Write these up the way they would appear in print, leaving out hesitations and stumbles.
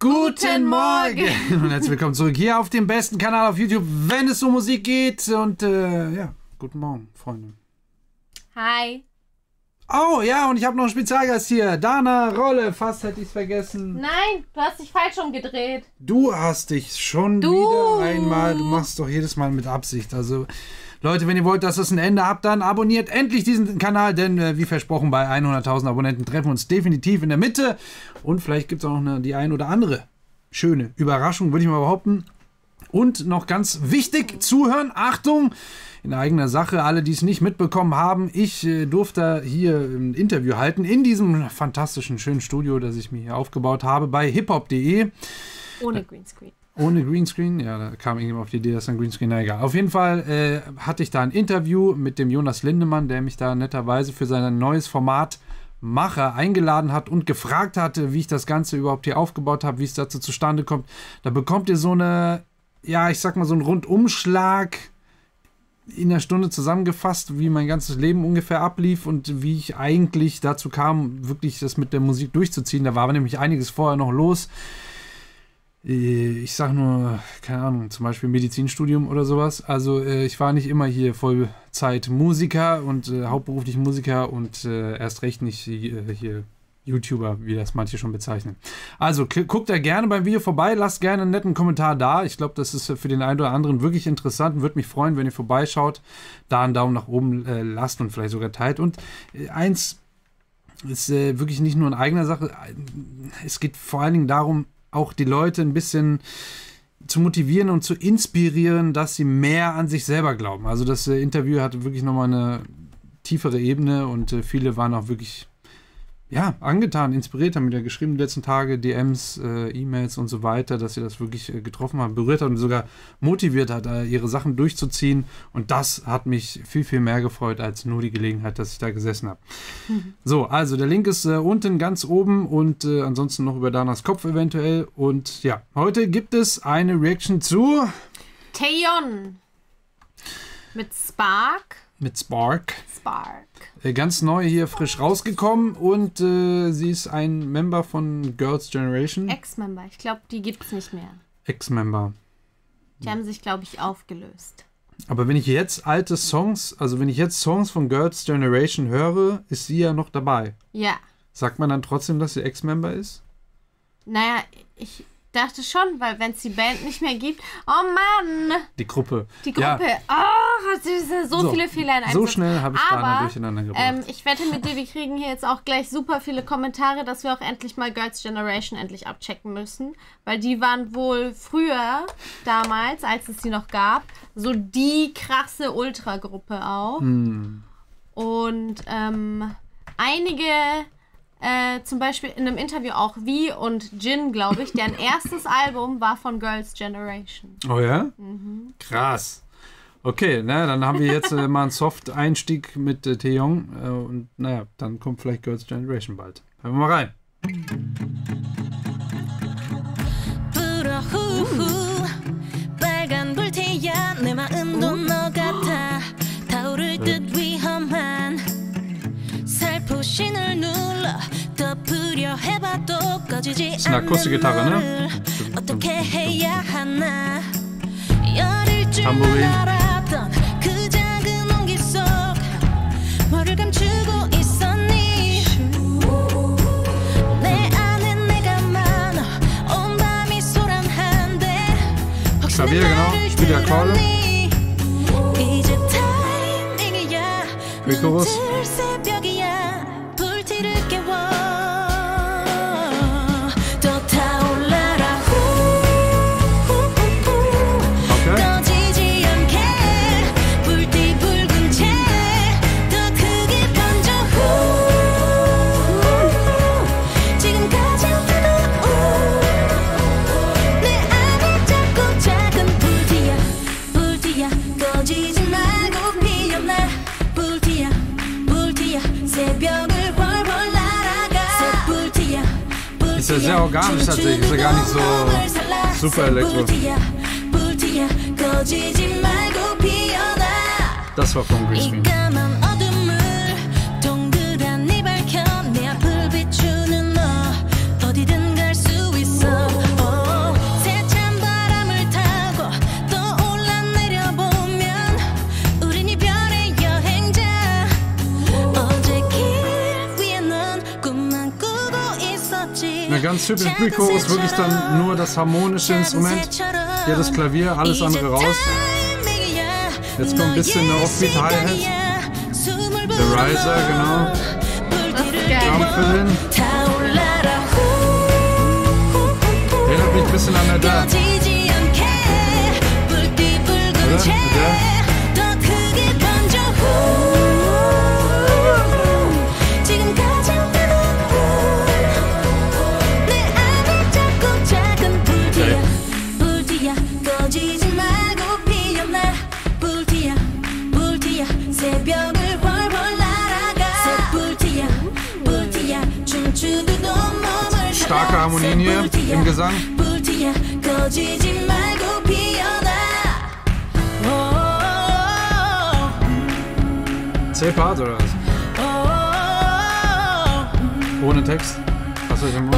Guten Morgen und herzlich willkommen zurück hier auf dem besten Kanal auf YouTube, wenn es um Musik geht. Und ja, guten Morgen, Freunde. Hi. Oh ja, und ich habe noch einen Spezialgast hier, Dana Rolle. Fast hätte ich es vergessen. Nein, du hast dich falsch umgedreht. Du hast dich schon wieder einmal, du machst doch jedes Mal mit Absicht. Also Leute, wenn ihr wollt, dass es ein Ende habt, dann abonniert endlich diesen Kanal, denn wie versprochen, bei 100.000 Abonnenten treffen wir uns definitiv in der Mitte. Und vielleicht gibt es auch noch die ein oder andere schöne Überraschung, würde ich mal behaupten. Und noch ganz wichtig, zuhören, Achtung, in eigener Sache, alle, die es nicht mitbekommen haben, ich durfte hier ein Interview halten in diesem fantastischen, schönen Studio, das ich mir hier aufgebaut habe, bei hiphop.de. Ohne Greenscreen. Ohne Greenscreen? Ja, da kam irgendjemand auf die Idee, dass ein Greenscreen, na egal. Auf jeden Fall hatte ich da ein Interview mit dem Jonas Lindemann, der mich da netterweise für sein neues Format Macher eingeladen hat und gefragt hatte, wie ich das Ganze überhaupt hier aufgebaut habe, wie es dazu zustande kommt. Da bekommt ihr so eine, ja, ich sag mal so einen Rundumschlag in einer Stunde zusammengefasst, wie mein ganzes Leben ungefähr ablief und wie ich eigentlich dazu kam, wirklich das mit der Musik durchzuziehen. Da war nämlich einiges vorher noch los. Ich sag nur, keine Ahnung, zum Beispiel Medizinstudium oder sowas. Also ich war nicht immer hier Vollzeit Musiker und hauptberuflich Musiker und erst recht nicht hier YouTuber, wie das manche schon bezeichnen. Also guckt da gerne beim Video vorbei, lasst gerne einen netten Kommentar da. Ich glaube, das ist für den einen oder anderen wirklich interessant. Würde mich freuen, wenn ihr vorbeischaut, da einen Daumen nach oben lasst und vielleicht sogar teilt. Und eins ist wirklich nicht nur in eigener Sache. Es geht vor allen Dingen darum, auch die Leute ein bisschen zu motivieren und zu inspirieren, dass sie mehr an sich selber glauben. Also das Interview hatte wirklich nochmal eine tiefere Ebene und viele waren auch wirklich angetan, inspiriert, haben mir geschrieben die letzten Tage, DMs, E-Mails und so weiter, dass sie das wirklich getroffen haben, berührt hat und sogar motiviert hat, ihre Sachen durchzuziehen. Und das hat mich viel, viel mehr gefreut, als nur die Gelegenheit, dass ich da gesessen habe. So, also der Link ist unten ganz oben und ansonsten noch über Danas Kopf eventuell. Und ja, heute gibt es eine Reaction zu Taeyeon mit Spark. Mit Spark. Spark. Ganz neu hier frisch rausgekommen und sie ist ein Member von Girls' Generation. Ex-Member. Ich glaube, die gibt es nicht mehr. Ex-Member. Die haben sich, glaube ich, aufgelöst. Aber wenn ich jetzt alte Songs, also wenn ich jetzt Songs von Girls' Generation höre, ist sie ja noch dabei. Ja. Sagt man dann trotzdem, dass sie Ex-Member ist? Naja, ich dachte schon, weil wenn es die Band nicht mehr gibt, oh Mann! Die Gruppe. Ja. Oh, so viele Fehler in einem So schnell habe ich da durcheinander gebracht. Ich wette mit dir, wir kriegen hier jetzt auch gleich super viele Kommentare, dass wir auch endlich mal Girls' Generation endlich abchecken müssen, weil die waren wohl früher, damals, als es die noch gab, so die krasse Ultragruppe auch. Und einige zum Beispiel in einem Interview auch Vi und Jin, glaube ich, deren erstes Album war von Girls' Generation. Oh ja? Krass. Okay, dann haben wir jetzt mal einen Soft-Einstieg mit Taeyeon und naja, dann kommt vielleicht Girls' Generation bald. Hören wir mal rein. Das ist eine Akustikgitarre, ne? Tambourin. Klavier, genau. Spielt die Akkorde. Pre-Chorus. Ist ja sehr organisch tatsächlich, ist ja gar nicht so super elektro. Das war vom Greenscreen. ganz typisch Pre-Chorus, wirklich dann nur das harmonische Instrument. Hier das Klavier, alles andere raus. Jetzt kommt ein bisschen eine Offbeat Hi-Hat. Der Riser, genau. Drumfill. Erinnert mich ein bisschen an der. Oder? Ja. Starke Harmonien hier im Gesang. C-Part oder was? Ohne Text? Hast du den Mund?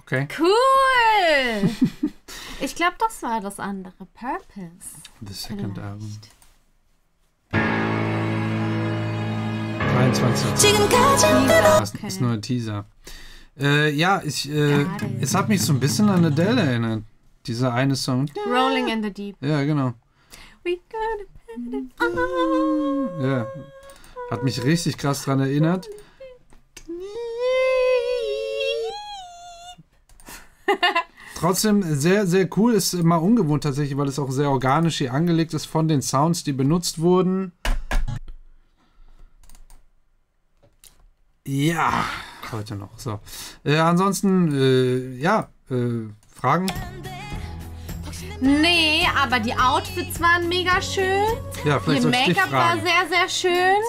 Okay. Cool! Ich glaube, das war das andere. Purpose. The second album. 23. Das ist nur ein Teaser. Ja, es hat mich so ein bisschen an Adele erinnert. Dieser eine Song. Rolling in the Deep. Ja, genau. We gotta put it on. Ja. Hat mich richtig krass dran erinnert. Trotzdem sehr, sehr cool. Ist mal ungewohnt tatsächlich, weil es auch sehr organisch hier angelegt ist von den Sounds, die benutzt wurden. Ja, heute noch. So. Ansonsten, Fragen? Nee, aber die Outfits waren mega schön. Ja, vielleicht Ihr soll ich dich Make-up war fragen. sehr, sehr schön.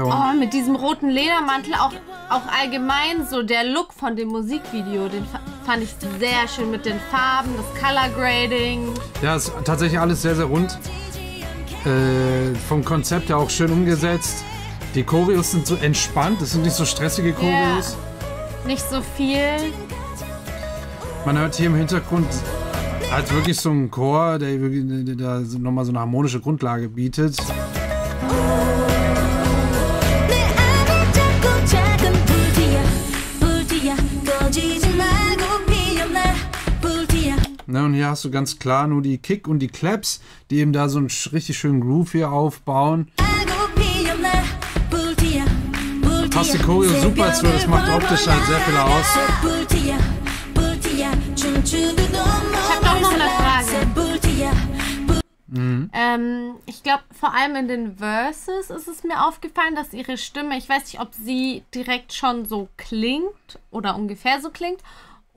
Oh, mit diesem roten Ledermantel, auch allgemein so der Look von dem Musikvideo, den fand ich sehr schön mit den Farben, das Color Grading. Ja, ist tatsächlich alles sehr, sehr rund. Vom Konzept her auch schön umgesetzt. Die Choreos sind so entspannt, das sind nicht so stressige Choreos. Ja, nicht so viel. Man hört hier im Hintergrund halt wirklich so einen Chor, der da nochmal so eine harmonische Grundlage bietet. Ne, und hier hast du ganz klar nur die Kick und die Claps, die eben da so einen richtig schönen Groove hier aufbauen. Passt die Choreo super zu, das macht optisch halt sehr viel aus. Ich habe doch noch eine Frage. Ich glaube, vor allem in den Verses ist es mir aufgefallen, dass ihre Stimme, ich weiß nicht, ob sie direkt schon so klingt oder ungefähr so klingt,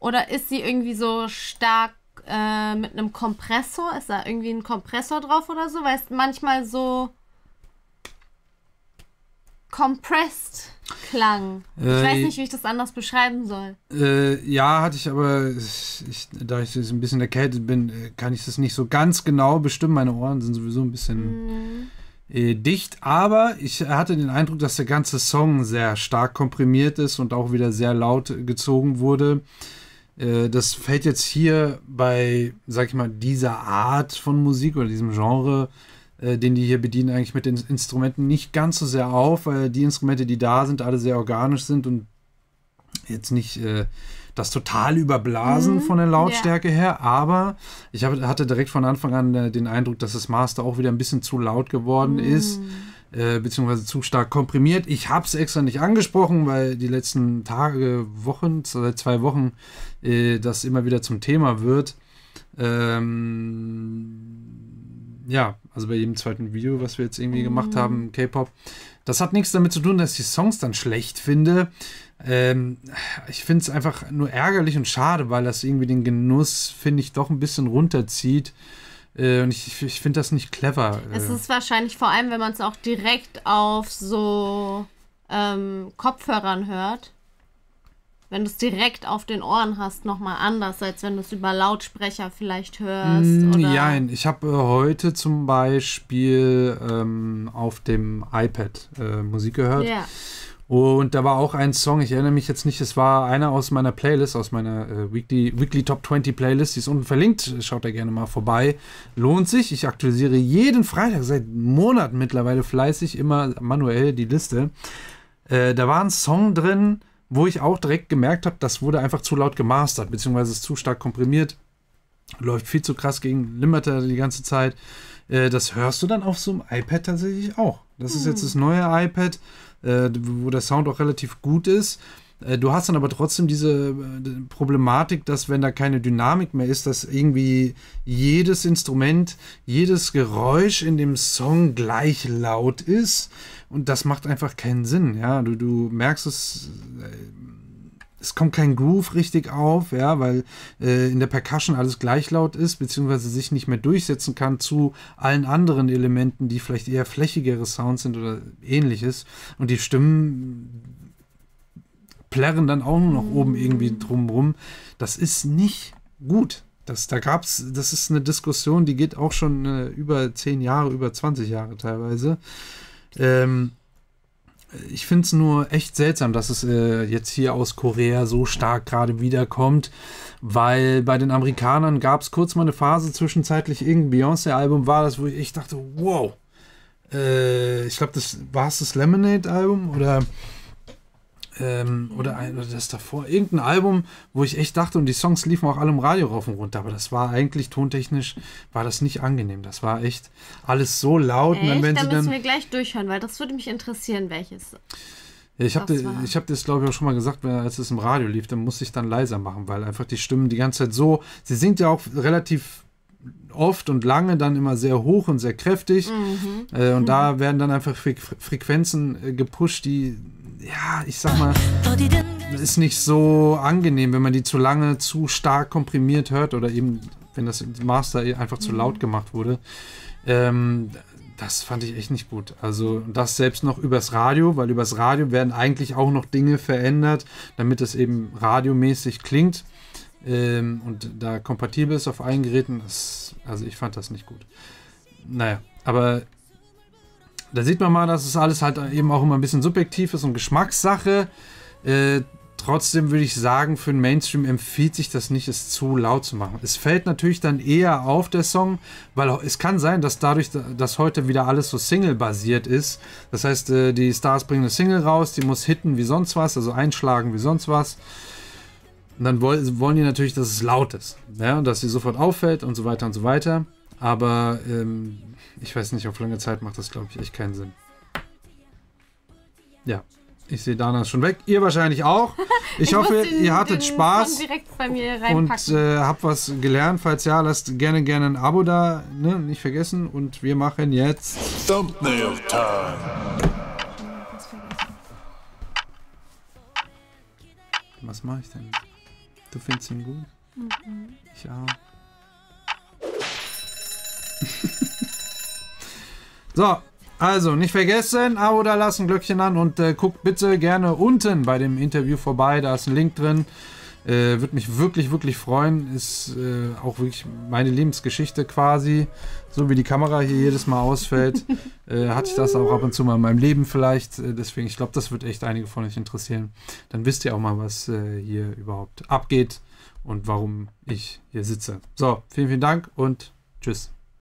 oder ist sie irgendwie so stark mit einem Kompressor? Ist da irgendwie ein Kompressor drauf oder so? Weil es manchmal so compressed klang. Ich weiß nicht, wie ich das anders beschreiben soll. Ja, hatte ich, aber da ich ein bisschen erkältet bin, kann ich das nicht so ganz genau bestimmen. Meine Ohren sind sowieso ein bisschen dicht, aber ich hatte den Eindruck, dass der ganze Song sehr stark komprimiert ist und auch wieder sehr laut gezogen wurde. Das fällt jetzt hier bei, sag ich mal, dieser Art von Musik oder diesem Genre, den die hier bedienen, eigentlich mit den Instrumenten nicht ganz so sehr auf, weil die Instrumente, die da sind, alle sehr organisch sind und jetzt nicht das total überblasen von der Lautstärke her, aber ich hatte direkt von Anfang an den Eindruck, dass das Master auch wieder ein bisschen zu laut geworden ist, beziehungsweise zu stark komprimiert. Ich habe es extra nicht angesprochen, weil die letzten Tage, Wochen, seit 2 Wochen, das immer wieder zum Thema wird. Ja, also bei jedem zweiten Video, was wir jetzt irgendwie gemacht haben, K-Pop. Das hat nichts damit zu tun, dass ich die Songs dann schlecht finde. Ich finde es einfach nur ärgerlich und schade, weil das irgendwie den Genuss, finde ich, doch ein bisschen runterzieht. Und ich finde das nicht clever. Es ist wahrscheinlich vor allem, wenn man es auch direkt auf so Kopfhörern hört. Wenn du es direkt auf den Ohren hast, nochmal anders, als wenn du es über Lautsprecher vielleicht hörst. Ja, ich habe heute zum Beispiel auf dem iPad Musik gehört. Ja. Und da war auch ein Song, ich erinnere mich jetzt nicht, es war einer aus meiner Playlist, aus meiner Weekly Top 20 Playlist, die ist unten verlinkt, schaut da gerne mal vorbei. Lohnt sich, ich aktualisiere jeden Freitag, seit Monaten mittlerweile fleißig, immer manuell die Liste. Da war ein Song drin, wo ich auch direkt gemerkt habe, das wurde einfach zu laut gemastert, beziehungsweise ist zu stark komprimiert, läuft viel zu krass gegen Limiter die ganze Zeit. Das hörst du dann auf so einem iPad tatsächlich auch. Das ist jetzt das neue iPad, wo der Sound auch relativ gut ist. Du hast dann aber trotzdem diese Problematik, dass wenn da keine Dynamik mehr ist, dass irgendwie jedes Instrument, jedes Geräusch in dem Song gleich laut ist. Und das macht einfach keinen Sinn. Ja? Du merkst es kommt kein Groove richtig auf, ja, weil in der Percussion alles gleich laut ist, beziehungsweise sich nicht mehr durchsetzen kann zu allen anderen Elementen, die vielleicht eher flächigere Sounds sind oder ähnliches. Und die Stimmen plärren dann auch nur noch oben irgendwie drumrum. Das ist nicht gut. Das ist eine Diskussion, die geht auch schon über 10 Jahre, über 20 Jahre teilweise. Ich finde es nur echt seltsam, dass es jetzt hier aus Korea so stark gerade wiederkommt, weil bei den Amerikanern gab es kurz mal eine Phase, zwischenzeitlich irgendein Beyoncé-Album war das, wo ich dachte, wow. Ich glaube, das Lemonade-Album oder das davor, irgendein Album, wo ich echt dachte, und die Songs liefen auch alle im Radio rauf und runter, aber das war eigentlich tontechnisch, war das nicht angenehm. Das war echt alles so laut. Echt? Und dann, Da müssen wir gleich durchhören, weil das würde mich interessieren, welches. Ja, ich hab das, glaube ich, auch schon mal gesagt, als es im Radio lief, dann musste ich dann leiser machen, weil einfach die Stimmen die ganze Zeit so, sie singt ja auch relativ oft und lange dann immer sehr hoch und sehr kräftig. Und da werden dann einfach Frequenzen gepusht, die, ja, ich sag mal, ist nicht so angenehm, wenn man die zu lange, zu stark komprimiert hört oder eben, wenn das Master einfach zu laut gemacht wurde. Das fand ich echt nicht gut. Also das selbst noch übers Radio, weil übers Radio werden eigentlich auch noch Dinge verändert, damit es eben radiomäßig klingt und da kompatibel ist auf allen Geräten. Also ich fand das nicht gut. Naja, aber da sieht man mal, dass es alles halt eben auch immer ein bisschen subjektiv ist und Geschmackssache. Trotzdem würde ich sagen, für den Mainstream empfiehlt sich das nicht, es zu laut zu machen. Es fällt natürlich dann eher auf, der Song, weil es kann sein, dass dadurch, dass heute wieder alles so Single-basiert ist, das heißt, die Stars bringen eine Single raus, die muss hitten wie sonst was, also einschlagen wie sonst was. Und dann wollen die natürlich, dass es laut ist, ja, und dass sie sofort auffällt und so weiter und so weiter. Aber ich weiß nicht, auf lange Zeit macht das, glaube ich, echt keinen Sinn. Ja, ich sehe Dana schon weg. Ihr wahrscheinlich auch. Ich hoffe, ihr hattet Spaß direkt bei mir und reinpacken. habt was gelernt. Falls ja, lasst gerne ein Abo da, ne? Nicht vergessen. Und wir machen jetzt Thumbnail Time. Was mache ich denn? Du findest ihn gut? Ich auch. So, also nicht vergessen, Abo da lassen, Glöckchen an und guckt bitte gerne unten bei dem Interview vorbei, da ist ein Link drin. Würde mich wirklich, wirklich freuen. Ist auch wirklich meine Lebensgeschichte quasi. So wie die Kamera hier jedes Mal ausfällt, hatte ich das auch ab und zu mal in meinem Leben vielleicht. Deswegen, ich glaube, das wird echt einige von euch interessieren. Dann wisst ihr auch mal, was hier überhaupt abgeht und warum ich hier sitze. So, vielen, vielen Dank und tschüss.